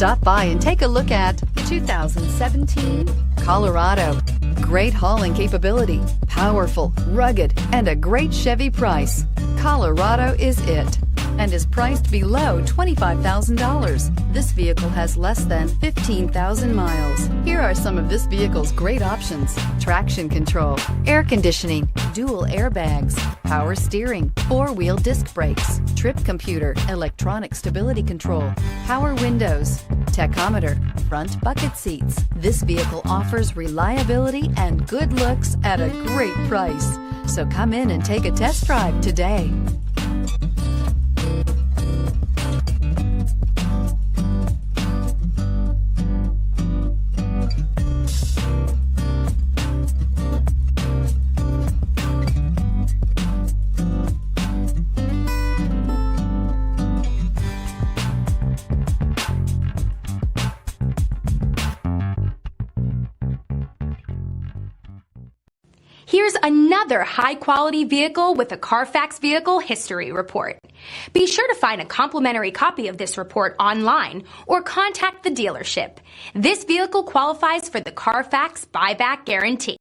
Stop by and take a look at 2017 Colorado. Great hauling capability, powerful, rugged, and a great Chevy price. Colorado is it, and is priced below $25,000. This vehicle has less than 15,000 miles. Here are some of this vehicle's great options: traction control, air conditioning, dual airbags, power steering, four-wheel disc brakes, trip computer, electronic stability control, power windows, tachometer, front bucket seats. This vehicle offers reliability and good looks at a great price. So come in and take a test drive today. Here's another high-quality vehicle with a CARFAX Vehicle History Report. Be sure to find a complimentary copy of this report online or contact the dealership. This vehicle qualifies for the CARFAX Buyback Guarantee.